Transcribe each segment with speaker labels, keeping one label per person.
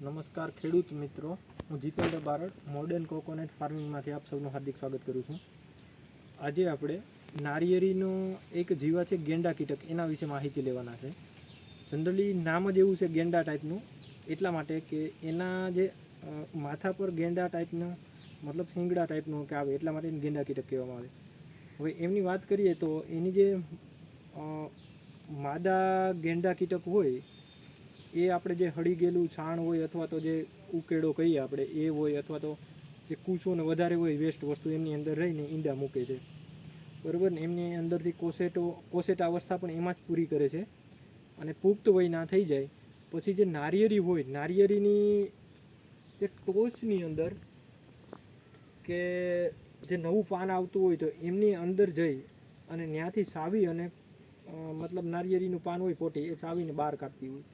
Speaker 1: નમસ્કાર ખેડૂત મિત્રો, હું જીતેન્દ્ર બારડ મોડર્ન કોકોનટ ફાર્મિંગમાંથી આપ સૌનું હાર્દિક સ્વાગત કરું છું. આજે આપણે નારિયેળીનો એક જીવા છે ગેંડા કીટક, એના વિશે માહિતી લેવાના છે. જનરલી નામ જ એવું છે ગેંડા ટાઈપનું, એટલા માટે કે એના જે માથા પર ગેંડા ટાઈપનું મતલબ શીંગડા ટાઈપનું કે આવે, એટલા માટે ગેંડા કીટક કહેવામાં આવે. હવે એમની વાત કરીએ તો એની જે માદા ગેંડા કીટક હોય એ આપણે જે હળી ગયેલું છાણ હોય અથવા તો જે ઉકેડો કહીએ આપણે એ હોય, અથવા તો જે કૂસો ને વધારે હોય વેસ્ટ વસ્તુ, એમની અંદર રહીને ઈંડા મૂકે છે, બરાબર ને. એમની અંદરથી કોસેટા અવસ્થા પણ એમાં જ પૂરી કરે છે. અને પુખ્ત વય ના થઈ જાય પછી જે નારિયેળી હોય, નારિયેળીની જે ટોચની અંદર કે જે નવું પાન આવતું હોય તો એમની અંદર જઈ અને ત્યાંથી સાવી અને મતલબ નારિયેળીનું પાન હોય પોટી, એ સાવીને બહાર કાઢતી હોય.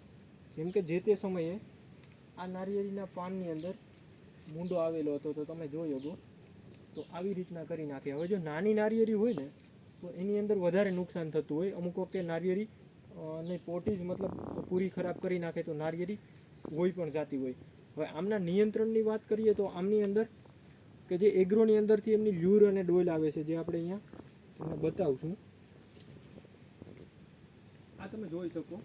Speaker 1: જેમ કે જે તે સમયે આ નારિયેળીના પાનની અંદર મૂંડો આવેલો હતો તો તમે જોઈ શકો, તો આવી રીતના કરી નાખે. હવે જો નાની નારિયેળી હોય ને તો એની અંદર વધારે નુકસાન થતું હોય. અમુક વખતે નારિયેળી ને પોટી જ મતલબ પૂરી ખરાબ કરી નાખે તો નારિયેળી હોય પણ જાતી હોય. હવે આમના નિયંત્રણની વાત કરીએ તો આમની અંદર કે જે એગ્રોની અંદરથી એમની લ્યુર અને ડોલ આવે છે, જે આપણે અહીંયા તમને બતાવું છું. આ તમે જોઈ શકો,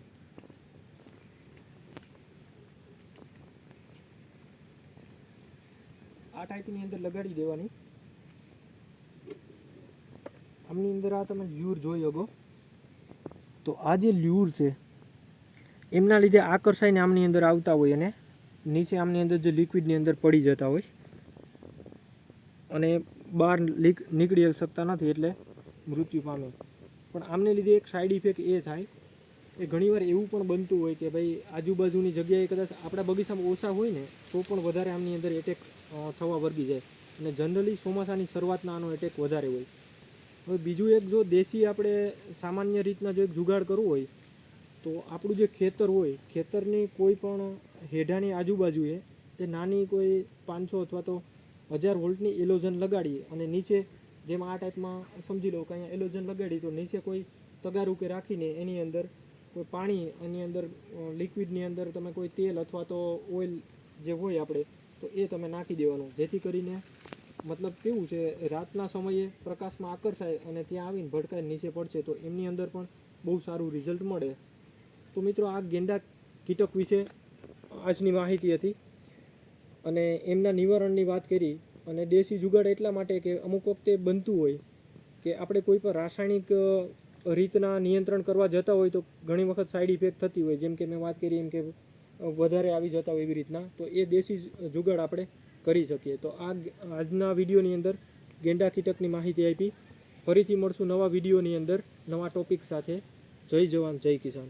Speaker 1: આ ટાઈપની અંદર લગાડી દેવાની. આમની અંદર આ તમે લ્યુર જોઈ શકો, તો આ જે લ્યુર છે એમના લીધે આકર્ષાઈને આમની અંદર આવતા હોય અને નીચે આમની અંદર જે લિક્વિડની અંદર પડી જતા હોય અને બહાર નીકળી શકતા નથી, એટલે મૃત્યુ પામે. પણ આમને લીધે એક સાઈડ ઇફેક્ટ એ થાય એ ઘણીવાર એવું પણ બનતું હોય કે ભાઈ આજુબાજુની જગ્યાએ કદાચ આપણા બગીચામાં ઓછા હોય ને તો પણ વધારે આમની અંદર એટેક થવા વર્ગી જાય. અને જનરલી ચોમાસાની શરૂઆતના આનો એટેક વધારે હોય. હવે બીજું એક, જો દેશી આપણે સામાન્ય રીતના જો એક જુગાડ કરવું હોય તો આપણું જે ખેતર હોય, ખેતરની કોઈ પણ હેઠાની આજુબાજુએ તે નાની કોઈ 500 અથવા તો 1000 વોલ્ટની એલોઝન લગાડી અને નીચે જેમ આ ટાઈપમાં સમજી લો કે અહીંયા એલોઝન લગાડી તો નીચે કોઈ તગારું કે રાખીને એની અંદર કોઈ પાણી, એની અંદર લિક્વિડની અંદર તમે કોઈ તેલ અથવા તો ઓઇલ જે હોય આપણે તો એ તમે નાખી દેવાનું, જેથી કરીને મતલબ કેવું છે રાતના સમયે પ્રકાશમાં આકર્ષાય અને ત્યાં આવીને ભડકાઈને નીચે પડશે તો એમની અંદર પણ બહુ સારું રિઝલ્ટ મળે. તો મિત્રો, આ ગેંડા કીટક વિશે આજની માહિતી હતી અને એમના નિવારણની વાત કરી. અને દેશી જુગાડ એટલા માટે કે અમુક વખતે બનતું હોય કે આપણે કોઈ પણ રાસાયણિક રીતના નિયંત્રણ કરવા જતા હોય તો ઘણી વખત સાઈડ ઇફેક્ટ થતી હોય, જેમ કે મેં વાત કરી એમ કે વધારે આવી જતા હોય એવી રીતના, તો એ દેશી જુગાડ આપણે કરી શકીએ. તો આ આજના વિડીયોની અંદર ગેંડા કીટકની માહિતી આપી. ફરીથી મળશું નવા વિડીયોની અંદર નવા ટોપિક સાથે. જય જવાન જય કિસાન.